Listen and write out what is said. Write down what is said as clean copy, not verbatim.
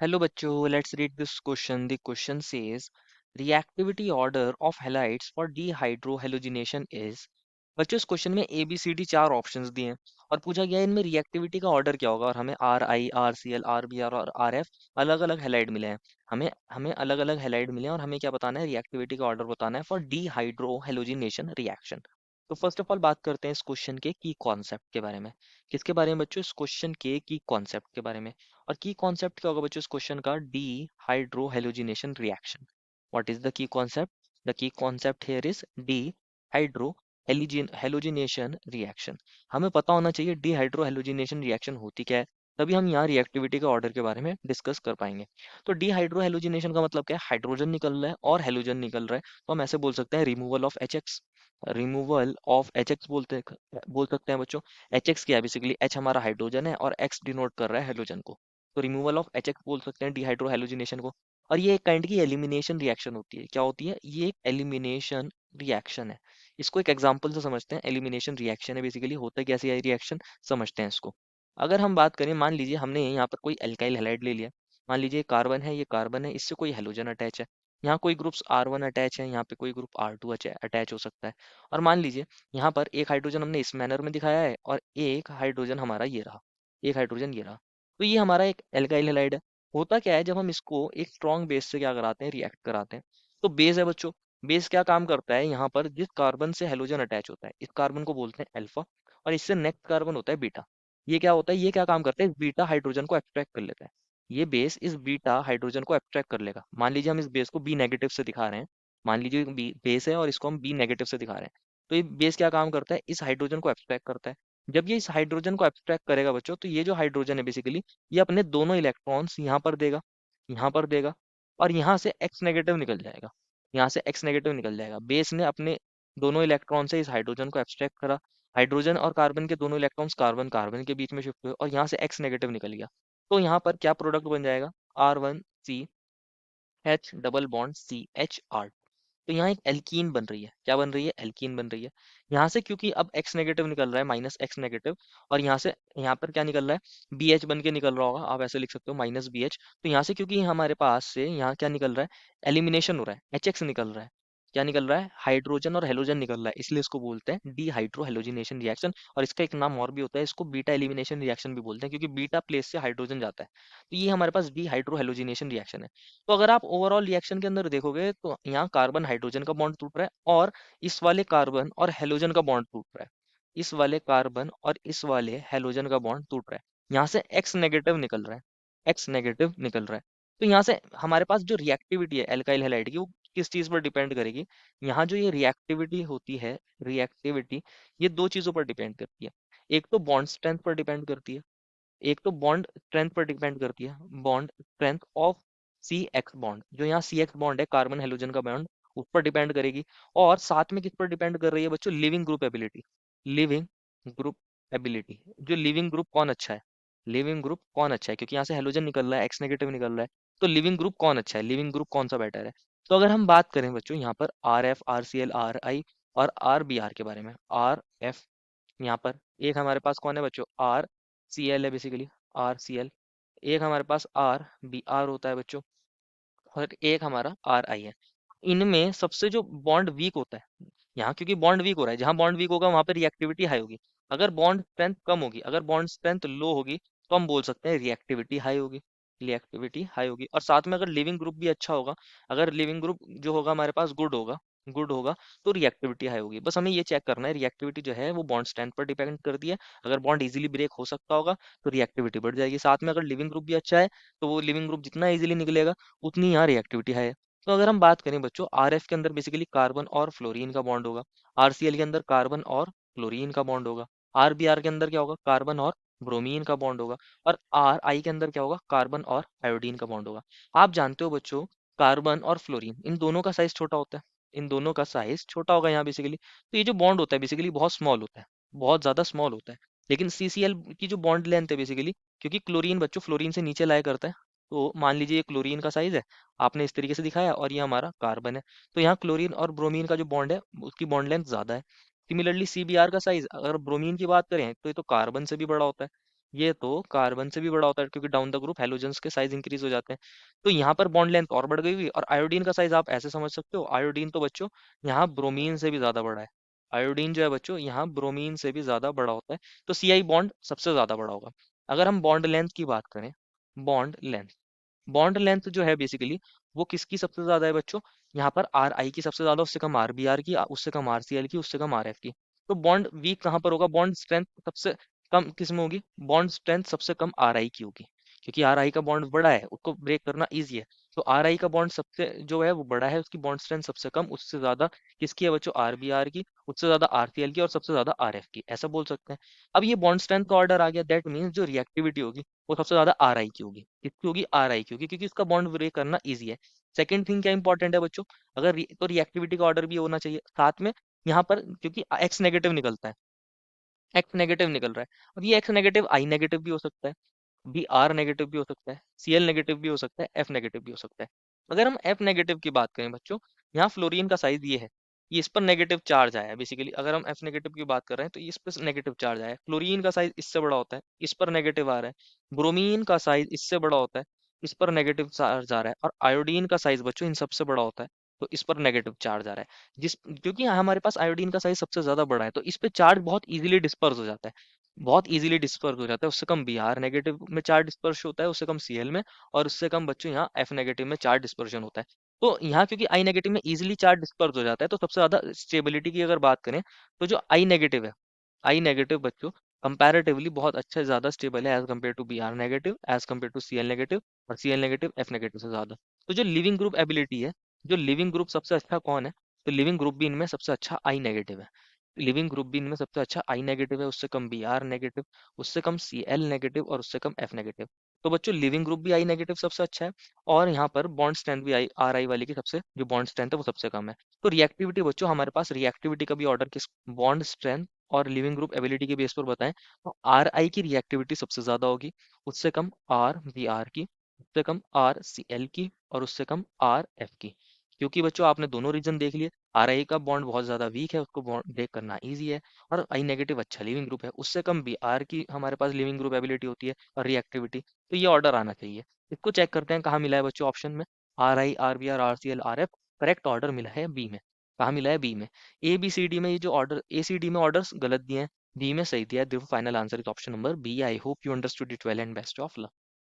Hello bachcho, let's read this question. The question says reactivity order of halides for dehydrohalogenation is। बच्चों इस question में A B C D चार options दिए हैं और पूछा गया है इनमें रिएक्टिविटी का ऑर्डर क्या होगा और हमें R I R C L R B R और आर एफ अलग अलग हेलाइड मिले हैं। हमें हमें अलग अलग हेलाइड मिले हैं और हमें क्या बताना है, रिएक्टिविटी का ऑर्डर बताना है फॉर डीहाइड्रोहेलोजिनेशन रिएक्शन। तो फर्स्ट ऑफ ऑल बात करते हैं इस क्वेश्चन के की कॉन्सेप्ट के बारे में। किसके बारे में बच्चों? इस क्वेश्चन के की कॉन्सेप्ट के बारे में। और की कॉन्सेप्ट क्या होगा बच्चों इस क्वेश्चन का? D hydrohalogenation reaction. What is the key concept? The key concept here is D hydro halogenation reaction. हमें पता होना चाहिए डीहाइड्रोहेलोजिनेशन रिएक्शन होती क्या है, तभी हम यहाँ रिएक्टिविटी के ऑर्डर के बारे में डिस्कस कर पाएंगे। तो डीहाइड्रोहेलोजिनेशन का मतलब क्या है? हाइड्रोजन निकल रहा है और हेलोजन निकल रहा है, तो हम ऐसे बोल सकते हैं removal of H x. Removal of H x बोल सकते हैं बच्चों। एच एक्स क्या है? बेसिकली एच हमारा हाइड्रोजन है और एक्स डिनोट कर रहा है हेलोजन को। तो रिमूवल ऑफ एच एक्स बोल सकते हैं डीहाइड्रोहेलोजिनेशन को। और ये एक काइंड की एलिमिनेशन रिएक्शन होती है। क्या होती है? ये एक एलिमिनेशन रिएक्शन है। इसको एक एग्जांपल से समझते हैं। एलिमिनेशन रिएक्शन है, बेसिकली होता है कैसे ये रिएक्शन, समझते हैं इसको। अगर हम बात करें, मान लीजिए हमने यहाँ पर कोई एल्काइल हैलाइड ले लिया। मान लीजिए कार्बन है, ये कार्बन है, इससे कोई हेलोजन अटैच है। यहाँ कोई ग्रुप्स R1 अटैच है, यहाँ पे कोई ग्रुप R2 अटैच हो सकता है। और मान लीजिए यहाँ पर एक हाइड्रोजन हमने इस मैनर में दिखाया है और एक हाइड्रोजन हमारा ये रहा। एक हाइड्रोजन ये रहा। तो ये हमारा एक एल्काइल हैलाइड है। होता क्या है, जब हम इसको एक स्ट्रॉन्ग बेस से क्या कराते हैं, रिएक्ट कराते हैं। तो बेस है बच्चों। बेस क्या काम करता है, यहाँ पर जिस कार्बन से हेलोजन अटैच होता है, इस कार्बन को बोलते हैं अल्फा और इससे नेक्स्ट कार्बन होता है बीटा। ये क्या होता है, ये क्या काम करता है, बीटा हाइड्रोजन को एक्सट्रैक्ट कर लेता है। ये बेस इस बीटा हाइड्रोजन को एक्सट्रैक्ट कर लेगा। मान लीजिए हम इस बेस को बी नेगेटिव से दिखा रहे हैं। मान लीजिए बेस है और इसको हम बी नेगेटिव से दिखा रहे हैं। तो ये बेस क्या काम करता है, इस हाइड्रोजन को एक्सट्रैक्ट करता है। जब ये इस हाइड्रोजन को एक्सट्रैक्ट करेगा बच्चों, तो ये जो हाइड्रोजन है बेसिकली, ये अपने दोनों इलेक्ट्रॉन्स यहाँ पर देगा, यहाँ पर देगा, और यहाँ से एक्स नेगेटिव निकल जाएगा। यहाँ से एक्स नेगेटिव निकल जाएगा। बेस ने अपने दोनों इलेक्ट्रॉन से इस हाइड्रोजन को एब्स्ट्रैक्ट करा। हाइड्रोजन और कार्बन के दोनों इलेक्ट्रॉन्स कार्बन कार्बन के बीच में शिफ्ट हुए और यहाँ से एक्स नेगेटिव निकल गया। तो यहाँ पर क्या प्रोडक्ट बन जाएगा, R1CH डबल बॉन्ड CHR। तो यहाँ एक एल्कीन बन रही है। क्या बन रही है? एल्कीन बन रही है। यहाँ से क्योंकि अब एक्स नेगेटिव निकल रहा है, माइनस एक्स नेगेटिव, और यहाँ से यहाँ पर क्या निकल रहा है, बी एच बन के निकल रहा होगा, आप ऐसे लिख सकते हो माइनस बी एच। तो यहाँ से क्योंकि हमारे पास से यहाँ क्या निकल रहा है, एलिमिनेशन हो रहा है, एच एक्स निकल रहा है। क्या निकल रहा है? हाइड्रोजन और हेलोजन निकल रहा है, इसलिए इसको बोलते हैं डीहाइड्रोहेलोजिनेशन रिएक्शन। और इसका एक नाम और भी होता है, इसको बीटा एलिमिनेशन रिएक्शन भी बोलते हैं, क्योंकि बीटा प्लेस से हाइड्रोजन जाता है। तो ये हमारे पास डीहाइड्रोहेलोजिनेशन रिएक्शन है। तो अगर आप ओवरऑल रिएक्शन के अंदर देखोगे, तो यहाँ कार्बन हाइड्रोजन का बॉन्ड टूट रहा है और इस वाले कार्बन और हेलोजन का बॉन्ड टूट रहा है। इस वाले कार्बन और इस वाले हेलोजन का बॉन्ड टूट रहा है। यहाँ से एक्स नेगेटिव निकल रहा है, एक्स नेगेटिव निकल रहा है। तो यहाँ से हमारे पास जो रिएक्टिविटी है एल्काइल हैलाइड की, वो किस चीज पर डिपेंड करेगी? यहाँ जो ये रिएक्टिविटी होती है, रिएक्टिविटी, ये दो चीजों पर डिपेंड करती है। एक तो बॉन्ड स्ट्रेंथ पर डिपेंड करती है, एक तो बॉन्ड स्ट्रेंथ पर डिपेंड करती है, bond strength of C X bond. जो यहाँ सी एक्स बॉन्ड है, कार्बन हेलोजन का बॉन्ड, उस पर डिपेंड करेगी। और साथ में किस पर डिपेंड कर रही है बच्चों? Leaving group ability. Leaving group ability, जो लिविंग ग्रुप कौन अच्छा है, लिविंग ग्रुप कौन अच्छा है, क्योंकि यहाँ से हेलोजन निकल रहा है, एक्स नेगेटिव निकल रहा है। तो लिविंग ग्रुप कौन अच्छा है, लिविंग ग्रुप कौन सा बेटर है? तो अगर हम बात करें बच्चों यहाँ पर R F, R C L, R I और आर बी आर के बारे में। आर एफ, यहाँ पर एक हमारे पास कौन है बच्चों, आर सी एल है, बेसिकली आर सी एल। एक हमारे पास आर बी आर होता है बच्चों, और एक हमारा आर आई है। इनमें सबसे जो बॉन्ड वीक होता है, यहाँ क्योंकि बॉन्ड वीक हो रहा है, जहां बॉन्ड वीक होगा वहां पर रिएक्टिविटी हाई होगी। अगर बॉन्ड स्ट्रेंथ कम होगी, अगर बॉन्ड स्ट्रेंथ लो होगी, तो हम बोल सकते हैं रिएक्टिविटी हाई होगी, रिएक्टिविटी हाई होगी। और साथ में अगर लिविंग ग्रुप भी अच्छा होगा, अगर लिविंग ग्रुप जो होगा हमारे पास गुड होगा, गुड होगा, तो रिएक्टिविटी हाई होगी। बस हमें ये चेक करना है, रिएक्टिविटी जो है वो बॉन्ड स्ट्रेंथ पर डिपेंड करती है। अगर बॉन्ड इजीली ब्रेक हो सकता होगा, तो रिएक्टिविटी बढ़ जाएगी। साथ में अगर लिविंग ग्रुप भी अच्छा है, तो वो लिविंग ग्रुप जितना इजीली निकलेगा, उतनी यहाँ रिएक्टिविटी है। तो अगर हम बात करें बच्चों, आरएफ के अंदर बेसिकली कार्बन और फ्लोरीन का बॉन्ड होगा। आरसीएल के अंदर कार्बन और फ्लोरीन का बॉन्ड होगा। आरबीआर के अंदर क्या होगा, कार्बन और ब्रोमीन का बॉन्ड होगा। और आर आई के अंदर क्या होगा, कार्बन और आयोडीन का बॉन्ड होगा। आप जानते हो बच्चों, कार्बन और फ्लोरीन, इन दोनों का साइज छोटा होता है, इन दोनों का साइज छोटा होगा यहाँ बेसिकली। तो ये जो बॉन्ड होता है बेसिकली बहुत स्मॉल होता है, बहुत ज्यादा स्मॉल होता है। लेकिन सीसीएल की जो बॉन्ड लेंथ है बेसिकली, क्योंकि क्लोरीन बच्चों फ्लोरीन से नीचे लाया करता है। तो मान लीजिए ये क्लोरीन का साइज है, आपने इस तरीके से दिखाया, और ये हमारा कार्बन है। तो यहाँ क्लोरीन और ब्रोमीन का जो बॉन्ड है, उसकी बॉन्ड लेंथ ज्यादा है। सिमिलरली सीबीआर का साइज, अगर ब्रोमीन की बात करें, तो ये तो कार्बन से भी बड़ा होता है। ये तो कार्बन से भी बड़ा होता है, क्योंकि डाउन द ग्रुप हेलोजेंस के साइज इंक्रीज हो जाते हैं। तो यहाँ पर बॉन्ड लेंथ और बढ़ गई हुई, और आयोडीन का साइज आप ऐसे समझ सकते हो, आयोडीन तो बच्चों यहाँ ब्रोमीन से भी ज्यादा बड़ा है। आयोडीन जो है बच्चों यहाँ ब्रोमीन से भी ज्यादा बड़ा होता है। तो सीआई बॉन्ड सबसे ज्यादा बड़ा होगा। अगर हम बॉन्ड लेंथ की बात करें, बॉन्ड लेंथ, बॉन्ड लेंथ जो है बेसिकली वो किसकी सबसे ज्यादा है बच्चों, यहाँ पर आर आई की सबसे ज्यादा, उससे कम आर बी आर की, उससे कम आर सी एल की, उससे कम आर एफ की। तो बॉन्ड वीक कहाँ पर होगा, बॉन्ड स्ट्रेंथ सबसे कम किस में होगी, बॉन्ड स्ट्रेंथ सबसे कम आर आई की होगी। क्योंकि आर आई का बॉन्ड बड़ा है, उसको ब्रेक करना इजी है। तो आर आई का बॉन्ड सबसे जो है वो बड़ा है, उसकी बॉन्ड स्ट्रेंथ सबसे कम, उससे ज्यादा किसकी है बच्चों, आर बी आर की, उससे ज्यादा आर सी एल की, और सबसे ज्यादा आर एफ की, ऐसा बोल सकते हैं। अब ये बॉन्ड स्ट्रेंथ का ऑर्डर आ गया, दैट मीन्स जो रिएक्टिविटी होगी वो सबसे ज्यादा आर आई की होगी। किसकी होगी, आर आई की होगी, क्योंकि इसका बॉन्ड ब्रेक करना ईजी है। सेकंड थिंग क्या इंपॉर्टेंट है बच्चों, अगर तो रिएक्टिविटी का ऑर्डर भी होना चाहिए साथ में। यहाँ पर क्योंकि एक्स नेगेटिव निकलता है, एक्स नेगेटिव निकल रहा है, अब ये एक्स नेगेटिव आई नेगेटिव भी हो सकता है, बी आर नेगेटिव भी हो सकता है, सी एल नेगेटिव भी हो सकता है, एफ नेगेटिव भी हो सकता है। अगर हम एफ नेगेटिव की बात करें बच्चों, यहाँ फ्लोरीन का साइज ये है, ये इस पर नेगेटिव चार्ज आया है बेसिकली। अगर हम एफ नेगेटिव की बात कर रहे हैं तो इस पर नेगेटिव चार्ज आया है, फ्लोरीन का साइज इससे बड़ा होता है, इस पर नेगेटिव आ रहा है, ब्रोमीन का साइज इससे बड़ा होता है, इस पर नेगेटिव चार्ज आ रहा है, और आयोडीन का साइज बच्चों इन सबसे बड़ा होता है, तो इस पर नेगेटिव चार्ज आ रहा है। जिस क्योंकि हमारे पास आयोडीन का साइज सबसे ज्यादा बड़ा है, तो इस पे चार्ज बहुत इजीली डिस्पर्स हो जाता है, बहुत इजीली डिस्पर्स हो जाता है। उससे कम बी आर नेगेटिव में चार्ज डिस्पर्स होता है, उससे कम सी एल में, और उससे कम बच्चों यहाँ एफ नेगेटिव में चार्ज डिस्पर्शन होता है। तो यहाँ क्योंकि आई नेगेटिव में इजीली चार्ज डिस्पर्स हो जाता है, तो सबसे ज्यादा स्टेबिलिटी की अगर बात करें, तो जो आई नेगेटिव है, आई नेगेटिव बच्चों कंपैरेटिवली बहुत अच्छा ज्यादा स्टेबल है as compare to B R negative, as compare to C L negative, और C L negative F negative से ज्यादा। तो जो लिविंग ग्रुप एबिलिटी है, जो लिविंग ग्रुप सबसे अच्छा कौन है, तो लिविंग ग्रुप भी इनमें सबसे अच्छा आई नेगेटिव है। लिविंग ग्रुप भी इनमें सबसे अच्छा आई नेगेटिव है, उससे कम बी आर नेगेटिव, उससे कम सी एल नेगेटिव, और उससे कम एफ नेगेटिव। तो बच्चों लिविंग ग्रुप भी आई नेगेटिव सबसे अच्छा है, और यहाँ पर बॉन्ड स्ट्रेंथ भी आई आर आई वाले की सबसे जो बॉन्ड स्ट्रेंथ है वो सबसे कम है। तो रिएक्टिविटी बच्चों हमारे पास रिएक्टिविटी का भी ऑर्डर किस, बॉन्ड स्ट्रेंथ और लिविंग ग्रुप एबिलिटी के बेस पर बताएं, तो आर आई की रिएक्टिविटी सबसे ज्यादा होगी, उससे कम आर वी आर की, उससे कम आर सी एल की, और उससे कम आर एफ की। क्योंकि बच्चों आपने दोनों रीजन देख लिए, आर आई का बॉन्ड बहुत ज्यादा वीक है, उसको बॉन्ड ब्रेक करना ईजी है, और आई नेगेटिव अच्छा लिविंग ग्रुप है, उससे कम बी आर की हमारे पास लिविंग ग्रुप एबिलिटी होती है और रिएक्टिविटी। तो ये ऑर्डर आना चाहिए। इसको चेक करते हैं कहाँ मिला है बच्चों, ऑप्शन में R I R B R C L R F, correct order मिला है बी में। कहाँ मिला है, बी में। ए बी सी डी में ये जो ऑर्डर, ए सी डी में ऑर्डर्स गलत दिए हैं, बी में सही दिया है। देखो final answer is option number B. I hope you understood it well and best of luck.